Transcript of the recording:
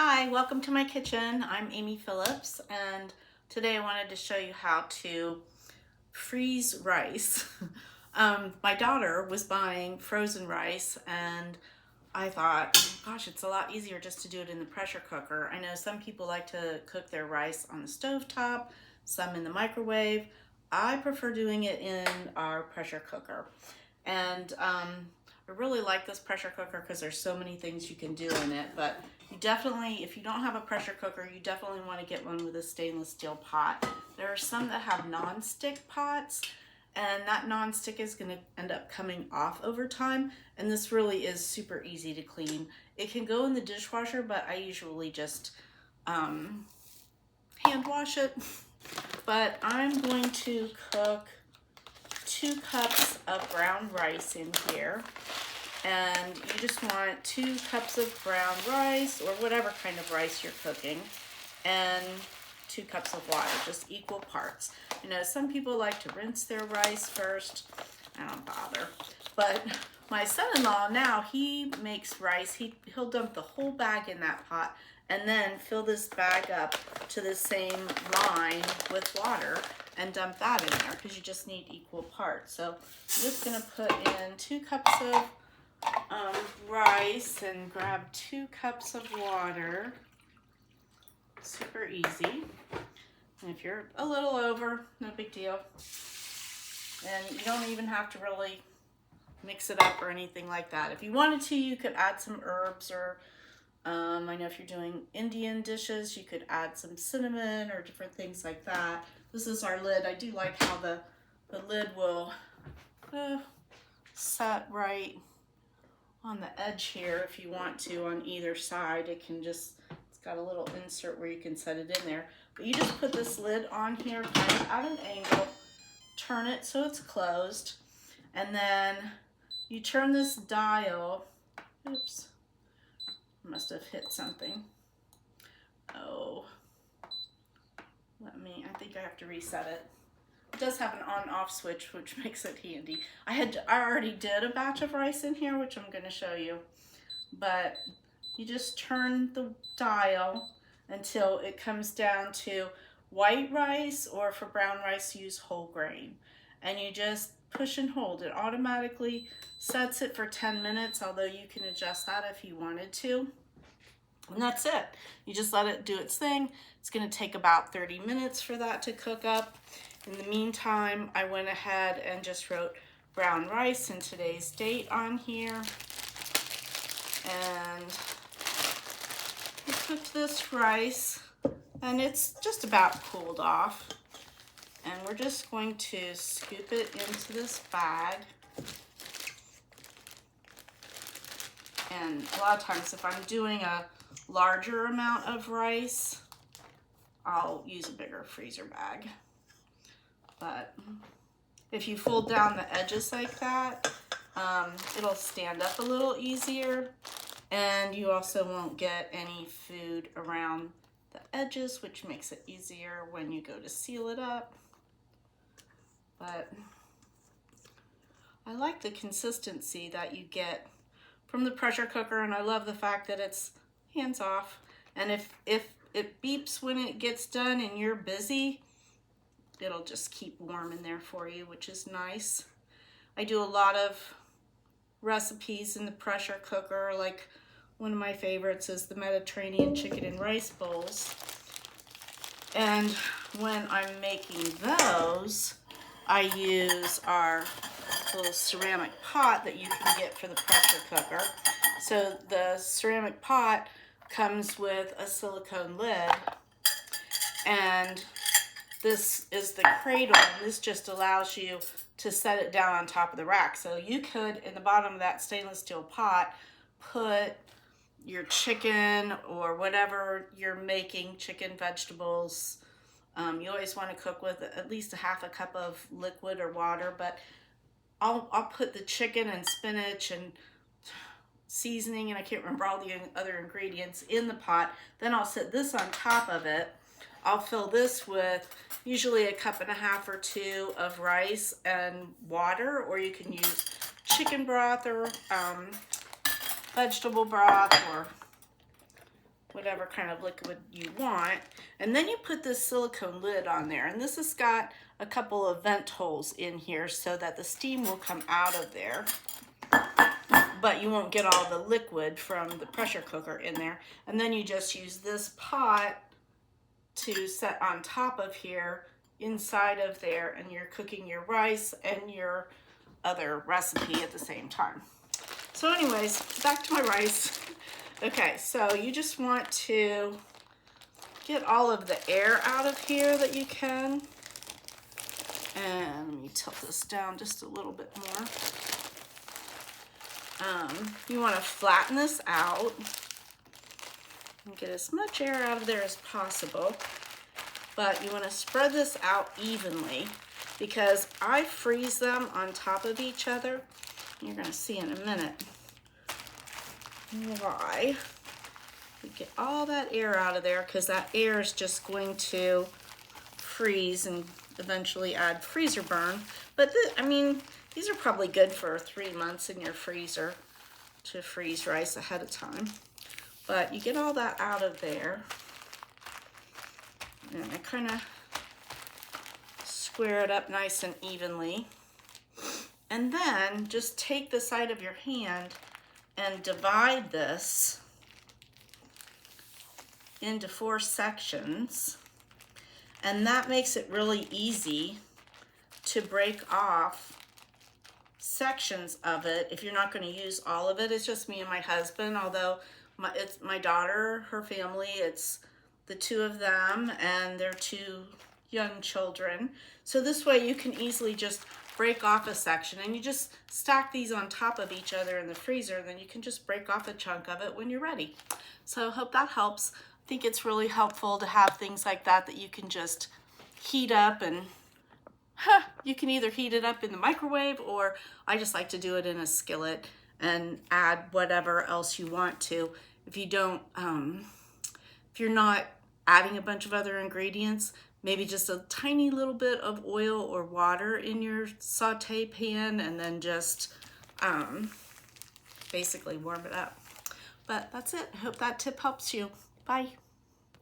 Hi, welcome to my kitchen. I'm Amy Phillips, and today I wanted to show you how to freeze rice. My daughter was buying frozen rice, and I thought, gosh, it's a lot easier just to do it in the pressure cooker. I know some people like to cook their rice on the stovetop, some in the microwave. I prefer doing it in our pressure cooker. And I really like this pressure cooker because there's so many things you can do in it, but you definitely, if you don't have a pressure cooker, you definitely want to get one with a stainless steel pot. There are some that have non-stick pots, and that non-stick is going to end up coming off over time, and this really is super easy to clean. It can go in the dishwasher, but I usually just hand wash it. But I'm going to cook 2 cups of brown rice in here, and you just want 2 cups of brown rice or whatever kind of rice you're cooking, and 2 cups of water, just equal parts. You know, some people like to rinse their rice first. I don't bother. But my son-in-law now, he makes rice. He'll dump the whole bag in that pot and then fill this bag up to the same line with water and dump that in there because you just need equal parts. So I'm just gonna put in 2 cups of rice and grab 2 cups of water. Super easy. And if you're a little over, no big deal. And you don't even have to really mix it up or anything like that. If you wanted to, you could add some herbs, or I know if you're doing Indian dishes, you could add some cinnamon or different things like that. This is our lid. I do like how the lid will set right on the edge here. If you want to, on either side, it can just, it's got a little insert where you can set it in there. But you just put this lid on here kind of at an angle, turn it so it's closed, and then you turn this dial. Oops, must have hit something. Oh, I think I have to reset it. It does have an on-off switch, which makes it handy. I already did a batch of rice in here, which I'm going to show you. But you just turn the dial until it comes down to white rice, or for brown rice, use whole grain. And you just push and hold. It automatically sets it for 10 minutes, although you can adjust that if you wanted to. And that's it. You just let it do its thing. It's going to take about 30 minutes for that to cook up. In the meantime, I went ahead and just wrote brown rice and today's date on here. And I cooked this rice, and it's just about cooled off. And we're just going to scoop it into this bag. And a lot of times, if I'm doing a larger amount of rice, I'll use a bigger freezer bag. But if you fold down the edges like that, it'll stand up a little easier, and you also won't get any food around the edges, which makes it easier when you go to seal it up. But I like the consistency that you get from the pressure cooker, and I love the fact that it's hands off. And if it beeps when it gets done and you're busy, it'll just keep warm in there for you, which is nice. I do a lot of recipes in the pressure cooker. Like, one of my favorites is the Mediterranean chicken and rice bowls. And when I'm making those, I use our little ceramic pot that you can get for the pressure cooker. So the ceramic pot comes with a silicone lid, and this is the cradle, and this just allows you to set it down on top of the rack. So you could, in the bottom of that stainless steel pot, put your chicken or whatever you're making, chicken, vegetables. You always want to cook with at least a half a cup of liquid or water, but I'll put the chicken and spinach and seasoning, and I can't remember all the other ingredients, in the pot. Then I'll set this on top of it. I'll fill this with usually a cup and a half or 2 of rice and water, or you can use chicken broth or vegetable broth or whatever kind of liquid you want. And then you put this silicone lid on there. And this has got a couple of vent holes in here so that the steam will come out of there. But you won't get all the liquid from the pressure cooker in there. And then you just use this pot to set on top of here, inside of there, and you're cooking your rice and your other recipe at the same time. So anyways, back to my rice. Okay, so you just want to get all of the air out of here that you can. And let me tilt this down just a little bit more. You want to flatten this out and get as much air out of there as possible. But you want to spread this out evenly because I freeze them on top of each other. You're going to see in a minute why. We get all that air out of there because that air is just going to freeze and eventually add freezer burn. But I mean, these are probably good for 3 months in your freezer to freeze rice ahead of time. But you get all that out of there. And I kind of square it up nice and evenly. And then just take the side of your hand and divide this into 4 sections. And that makes it really easy to break off sections of it if you're not going to use all of it. It's just me and my husband, although it's my daughter, her family, it's the 2 of them and their 2 young children. So this way you can easily just break off a section and you just stack these on top of each other in the freezer, and then you can just break off a chunk of it when you're ready. So I hope that helps. I think it's really helpful to have things like that you can just heat up, and you can either heat it up in the microwave, or I just like to do it in a skillet and add whatever else you want to. If you don't, if you're not adding a bunch of other ingredients, maybe just a tiny little bit of oil or water in your saute pan, and then just basically warm it up. But that's it. I hope that tip helps you. Bye.